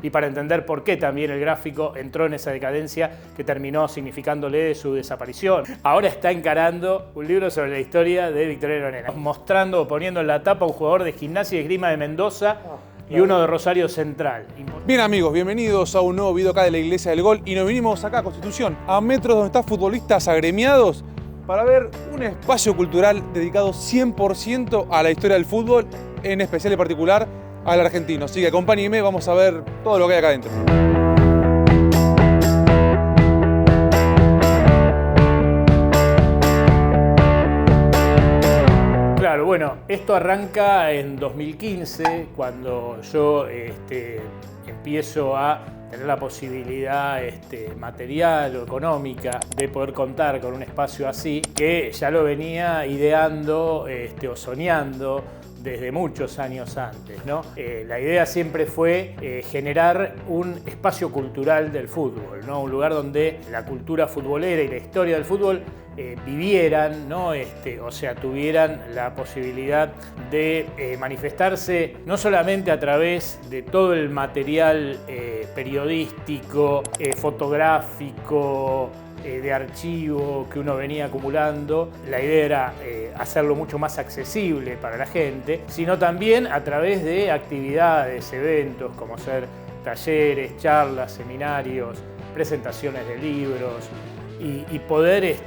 y para entender por qué también el gráfico entró en esa decadencia que terminó significándole su desaparición. Ahora está encarando un libro sobre la historia de Victoriano Nena, mostrando o poniendo en la tapa a un jugador de Gimnasia y Esgrima de Mendoza y uno de Rosario Central. Bien amigos, bienvenidos a un nuevo video acá de la Iglesia del Gol y nos vinimos acá a Constitución, a metros donde están futbolistas agremiados, para ver un espacio cultural dedicado 100% a la historia del fútbol, en especial y particular al argentino. Así que acompáñenme, vamos a ver todo lo que hay acá adentro. Claro, bueno, esto arranca en 2015, cuando yo empiezo a tener la posibilidad material o económica de poder contar con un espacio así, que ya lo venía ideando o soñando desde muchos años antes, ¿no? La idea siempre fue generar un espacio cultural del fútbol, ¿no? Un lugar donde la cultura futbolera y la historia del fútbol vivieran, ¿no? O sea, tuvieran la posibilidad de manifestarse no solamente a través de todo el material periodístico, fotográfico, de archivo que uno venía acumulando. La idea era hacerlo mucho más accesible para la gente, sino también a través de actividades, eventos, como ser talleres, charlas, seminarios, presentaciones de libros y poder,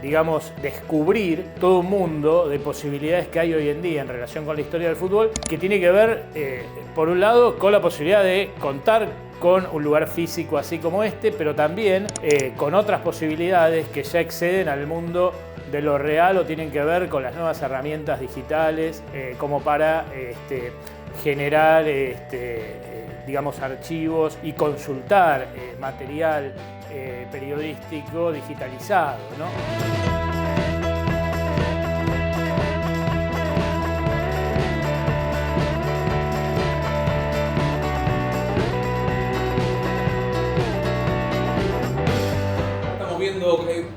digamos, descubrir todo un mundo de posibilidades que hay hoy en día en relación con la historia del fútbol, que tiene que ver, por un lado, con la posibilidad de contar con un lugar físico así como pero también con otras posibilidades que ya exceden al mundo de lo real o tienen que ver con las nuevas herramientas digitales, como para generar, digamos, archivos y consultar material periodístico digitalizado, ¿no?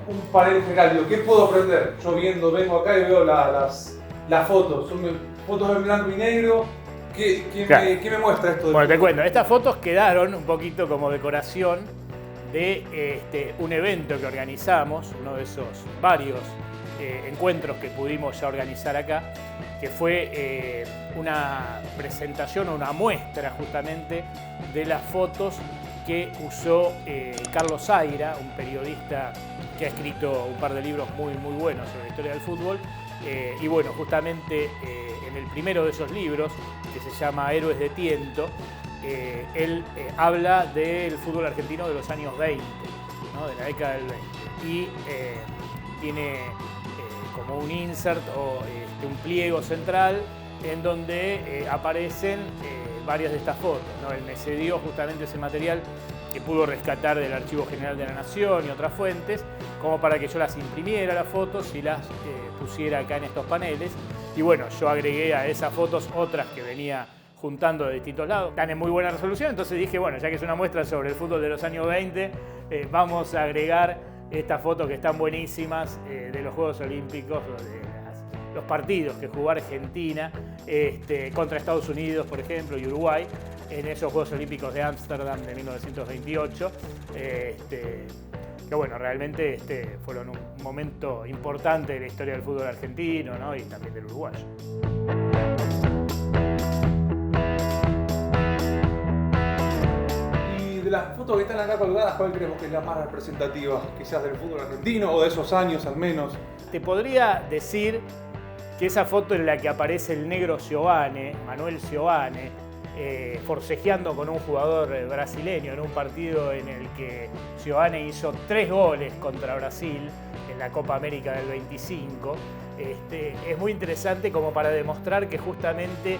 Un panel general, ¿qué puedo aprender? Yo vengo acá y veo las fotos, son fotos en blanco y negro. ¿Qué me muestra esto? Bueno, te cuento, estas fotos quedaron un poquito como decoración de un evento que organizamos, uno de esos varios encuentros que pudimos ya organizar acá, que fue una presentación o una muestra justamente de las fotos que usó Carlos Zaira, un periodista que ha escrito un par de libros muy buenos sobre la historia del fútbol. Y bueno, justamente en el primero de esos libros, que se llama Héroes de Tiento, él habla del fútbol argentino de los años 20, ¿no? De la década del 20. Y tiene como un insert o un pliego central en donde aparecen varias de estas fotos, ¿no? Él me cedió justamente ese material que pudo rescatar del Archivo General de la Nación y otras fuentes, como para que yo las imprimiera las fotos y las pusiera acá en estos paneles. Y bueno, yo agregué a esas fotos otras que venía juntando de distintos lados. Están en muy buena resolución, entonces dije, bueno, ya que es una muestra sobre el fútbol de los años 20, vamos a agregar estas fotos que están buenísimas de los Juegos Olímpicos, los partidos que jugó Argentina contra Estados Unidos, por ejemplo, y Uruguay, en esos Juegos Olímpicos de Ámsterdam de 1928, que bueno, realmente fueron un momento importante de la historia del fútbol argentino, ¿no? Y también del uruguayo. Y de las fotos que están acá colgadas, ¿cuál creemos que es la más representativa, quizás del fútbol argentino o de esos años al menos? Te podría decir que esa foto en la que aparece el negro Manuel Ciobane, forcejeando con un jugador brasileño en un partido en el que Ciobane hizo 3 goles contra Brasil en la Copa América del 25, es muy interesante como para demostrar que justamente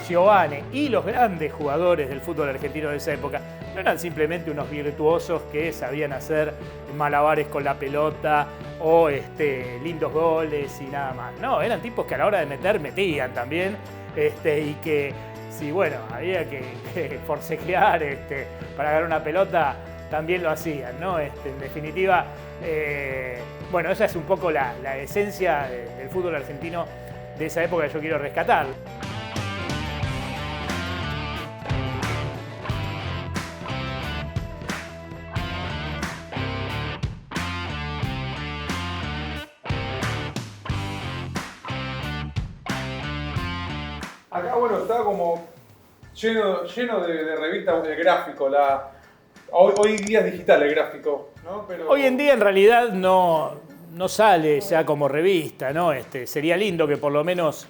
Ciobane y los grandes jugadores del fútbol argentino de esa época no eran simplemente unos virtuosos que sabían hacer malabares con la pelota o lindos goles y nada más. No, eran tipos que a la hora de metían también, y que si bueno, había que forcejear para ganar una pelota, también lo hacían, ¿no? En definitiva, bueno, esa es un poco la esencia del fútbol argentino de esa época que yo quiero rescatar. acá, bueno, está como lleno de revistas de gráfico. Hoy día es digital el gráfico, ¿no? Pero... Hoy en día en realidad no sale ya como revista, ¿no? Sería lindo que por lo menos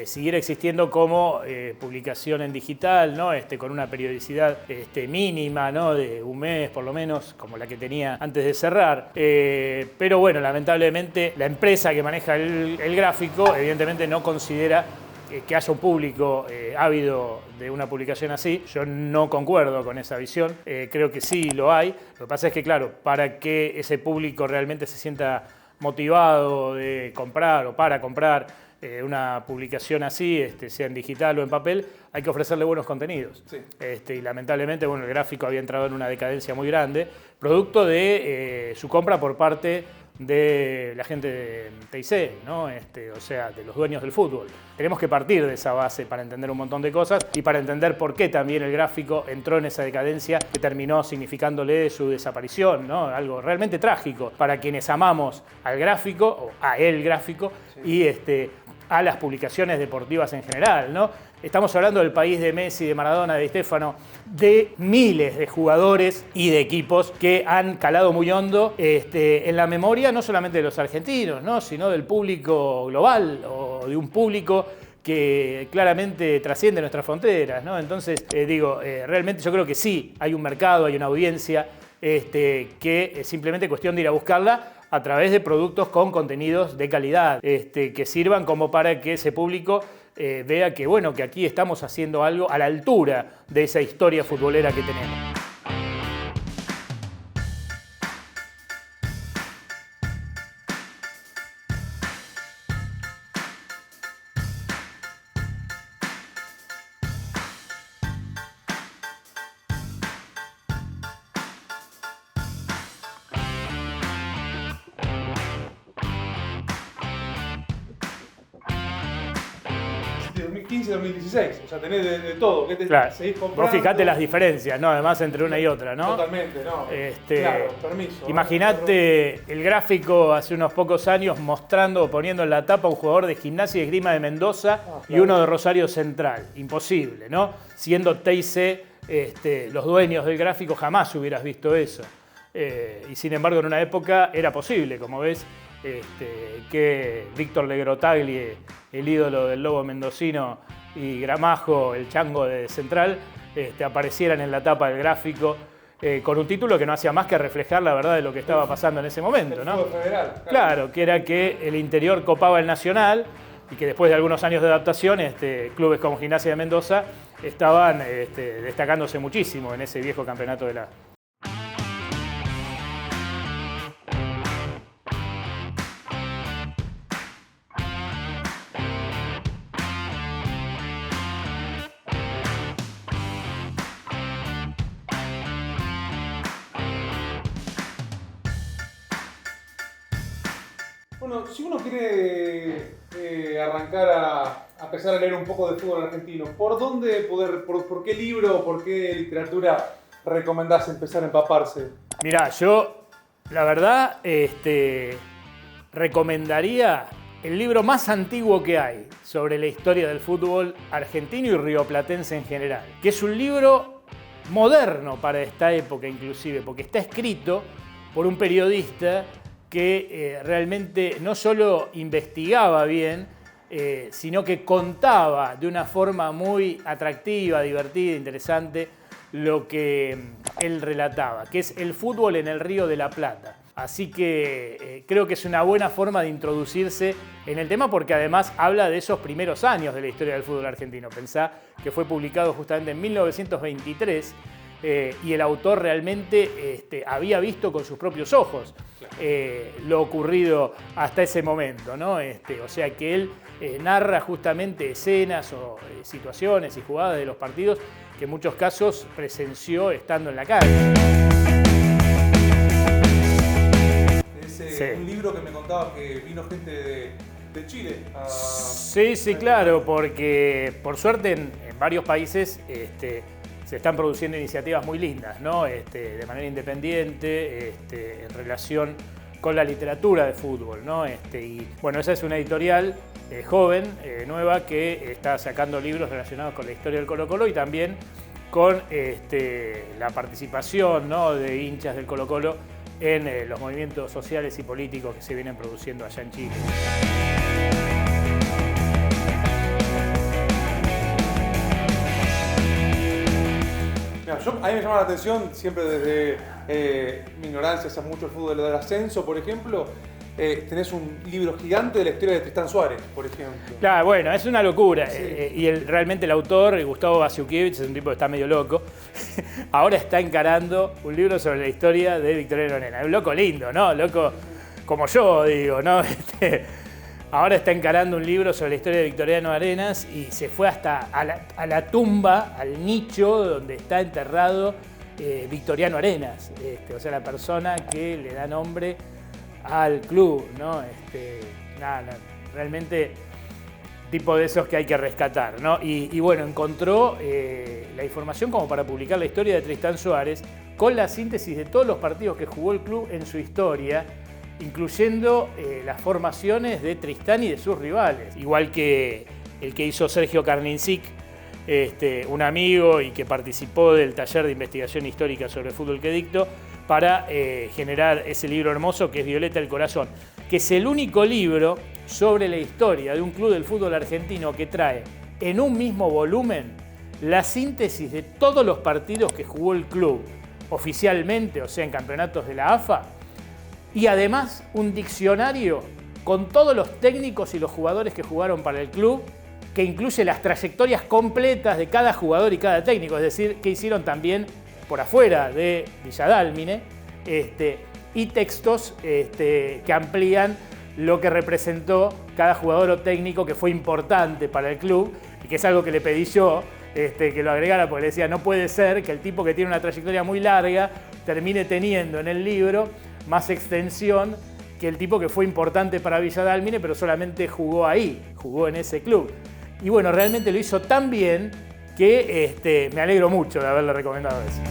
siguiera existiendo como publicación en digital, ¿no? Con una periodicidad mínima, ¿no? De un mes por lo menos, como la que tenía antes de cerrar. Pero bueno, lamentablemente la empresa que maneja el gráfico evidentemente no considera que haya un público ávido de una publicación así. Yo no concuerdo con esa visión, creo que sí lo hay. Lo que pasa es que, claro, para que ese público realmente se sienta motivado de comprar o para comprar una publicación así, sea en digital o en papel, hay que ofrecerle buenos contenidos. Sí. Y lamentablemente, bueno, el gráfico había entrado en una decadencia muy grande, producto de su compra por parte de la gente de TIC, ¿no? O sea, de los dueños del fútbol. Tenemos que partir de esa base para entender un montón de cosas y para entender por qué también el gráfico entró en esa decadencia que terminó significándole su desaparición, ¿no? Algo realmente trágico para quienes amamos al gráfico, o a el gráfico, sí. Y a las publicaciones deportivas en general, ¿no? Estamos hablando del país de Messi, de Maradona, de Di Stéfano, de miles de jugadores y de equipos que han calado muy hondo en la memoria no solamente de los argentinos, ¿no? Sino del público global o de un público que claramente trasciende nuestras fronteras, ¿no? Entonces, realmente yo creo que sí, hay un mercado, hay una audiencia que es simplemente cuestión de ir a buscarla a través de productos con contenidos de calidad, que sirvan como para que ese público vea que, bueno, que aquí estamos haciendo algo a la altura de esa historia futbolera que tenemos. De 2015 a 2016, o sea, tenés de todo. ¿Qué claro. Seguís comprando? Vos fijate las diferencias, ¿no? Además, entre una y otra, ¿no? Totalmente, ¿no? Claro, permiso. Imagínate el gráfico hace unos pocos años poniendo en la tapa un jugador de Gimnasia y Esgrima de Mendoza y uno de Rosario Central. Imposible, ¿no? Siendo TIC los dueños del gráfico, jamás hubieras visto eso. Y sin embargo, en una época era posible, como ves, que Víctor Legrotaglie, el ídolo del lobo mendocino, y Gramajo, el chango de Central, aparecieran en la tapa del gráfico con un título que no hacía más que reflejar la verdad de lo que estaba pasando en ese momento, ¿no? Federal, claro, que era que el interior copaba el Nacional y que después de algunos años de adaptación, clubes como Gimnasia de Mendoza estaban destacándose muchísimo en ese viejo campeonato de la... Bueno, si uno quiere arrancar a empezar a leer un poco de fútbol argentino, ¿por qué libro, por qué literatura recomendás empezar a empaparse? Mirá, yo la verdad recomendaría el libro más antiguo que hay sobre la historia del fútbol argentino y rioplatense en general, que es un libro moderno para esta época inclusive, porque está escrito por un periodista que realmente no solo investigaba bien, sino que contaba de una forma muy atractiva, divertida, interesante, lo que él relataba, que es el fútbol en el Río de la Plata. Así que creo que es una buena forma de introducirse en el tema porque además habla de esos primeros años de la historia del fútbol argentino. Pensá que fue publicado justamente en 1923 y el autor realmente había visto con sus propios ojos lo ocurrido hasta ese momento, ¿no? O sea que él narra justamente escenas o situaciones y jugadas de los partidos que en muchos casos presenció estando en la calle. Un libro que me contaba que vino gente de Chile. Sí, claro, porque por suerte en varios países se están produciendo iniciativas muy lindas, ¿no? De manera independiente, en relación con la literatura de fútbol, ¿no? Y bueno, esa es una editorial joven, nueva, que está sacando libros relacionados con la historia del Colo-Colo y también con la participación, ¿no?, de hinchas del Colo-Colo en los movimientos sociales y políticos que se vienen produciendo allá en Chile. A mí me llama la atención, siempre desde mi ignorancia, hace mucho el fútbol del ascenso, por ejemplo, tenés un libro gigante de la historia de Tristán Suárez, por ejemplo. Claro, bueno, es una locura. Sí. Y realmente el autor, Gustavo Basiukiewicz, es un tipo que está medio loco. Ahora está encarando un libro sobre la historia de Victoriano Arenas. Un loco lindo, ¿no? Loco como yo, digo, ¿no? Ahora está encarando un libro sobre la historia de Victoriano Arenas y se fue hasta a la tumba, al nicho donde está enterrado Victoriano Arenas. O sea, la persona que le da nombre al club, ¿no? Realmente tipo de esos que hay que rescatar, ¿no? Y bueno, encontró la información como para publicar la historia de Tristán Suárez con la síntesis de todos los partidos que jugó el club en su historia, incluyendo las formaciones de Tristán y de sus rivales, igual que el que hizo Sergio Karninzik, un amigo y que participó del taller de investigación histórica sobre fútbol que dictó, para generar ese libro hermoso que es Violeta el Corazón, que es el único libro sobre la historia de un club del fútbol argentino que trae en un mismo volumen la síntesis de todos los partidos que jugó el club oficialmente, o sea, en campeonatos de la AFA, y además un diccionario con todos los técnicos y los jugadores que jugaron para el club, que incluye las trayectorias completas de cada jugador y cada técnico, es decir, que hicieron también por afuera de Villa Dálmine, y textos que amplían lo que representó cada jugador o técnico que fue importante para el club, y que es algo que le pedí yo que lo agregara, porque le decía, no puede ser que el tipo que tiene una trayectoria muy larga termine teniendo en el libro más extensión que el tipo que fue importante para Villa Dálmine, pero solamente jugó ahí, jugó en ese club. Y bueno, realmente lo hizo tan bien que me alegro mucho de haberle recomendado eso.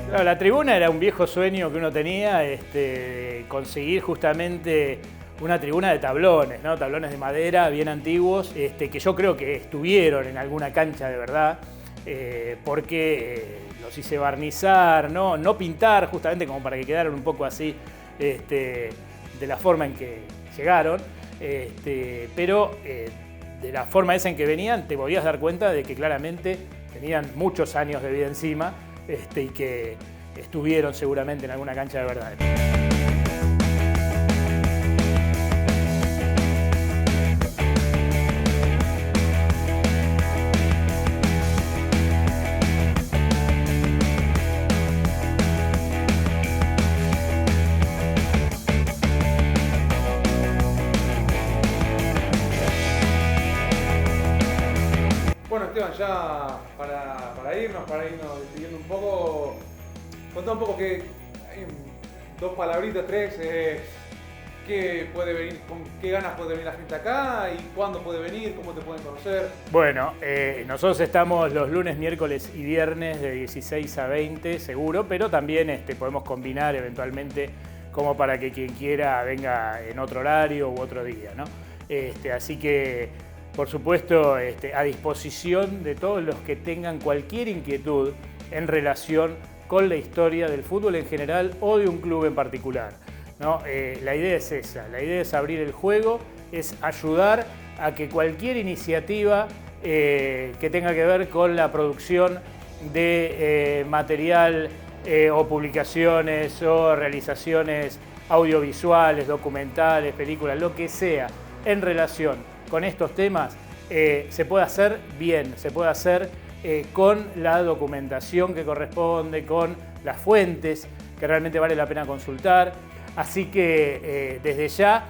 Claro, la tribuna era un viejo sueño que uno tenía, conseguir justamente una tribuna de tablones, ¿no? Tablones de madera bien antiguos, que yo creo que estuvieron en alguna cancha de verdad, porque los hice barnizar, no pintar, justamente como para que quedaran un poco así de la forma en que llegaron, pero de la forma esa en que venían te podías dar cuenta de que claramente tenían muchos años de vida encima, y que estuvieron seguramente en alguna cancha de verdad. Bueno, Esteban, ya para irnos despidiendo un poco, contá un poco que hay dos palabritas, tres, qué puede venir, con qué ganas puede venir la gente acá y cuándo puede venir, cómo te pueden conocer. Bueno, nosotros estamos los lunes, miércoles y viernes de 16 a 20 seguro, pero también podemos combinar eventualmente como para que quien quiera venga en otro horario u otro día, ¿no? Así que por supuesto, a disposición de todos los que tengan cualquier inquietud en relación con la historia del fútbol en general o de un club en particular, ¿no? La idea es esa, la idea es abrir el juego, es ayudar a que cualquier iniciativa que tenga que ver con la producción de material o publicaciones o realizaciones audiovisuales, documentales, películas, lo que sea en relación con estos temas, se puede hacer bien, se puede hacer con la documentación que corresponde, con las fuentes que realmente vale la pena consultar. Así que desde ya,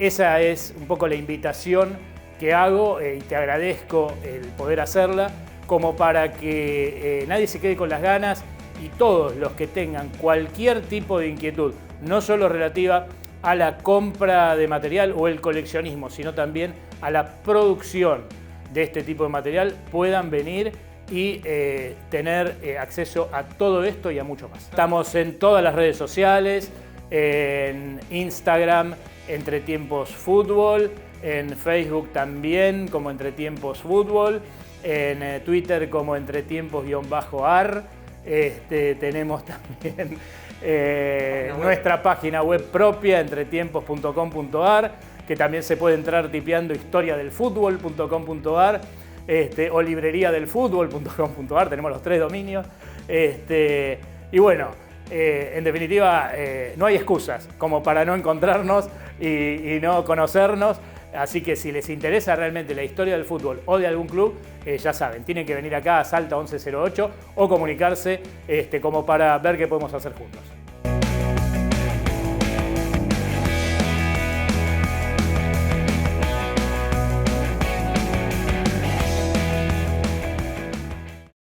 esa es un poco la invitación que hago y te agradezco el poder hacerla, como para que nadie se quede con las ganas y todos los que tengan cualquier tipo de inquietud, no solo relativa a la compra de material o el coleccionismo, sino también a la producción de este tipo de material, puedan venir y tener acceso a todo esto y a mucho más. Estamos en todas las redes sociales, en Instagram, Entretiempos Fútbol, en Facebook también como Entretiempos Fútbol, en Twitter como Entretiempos_ar. Tenemos también nuestra página web propia, entretiempos.com.ar, que también se puede entrar tipeando historiadelfutbol.com.ar o libreriadelfutbol.com.ar, tenemos los 3 dominios. Y bueno, en definitiva, no hay excusas como para no encontrarnos y no conocernos. Así que si les interesa realmente la historia del fútbol o de algún club, ya saben, tienen que venir acá a Salta 1108 o comunicarse como para ver qué podemos hacer juntos.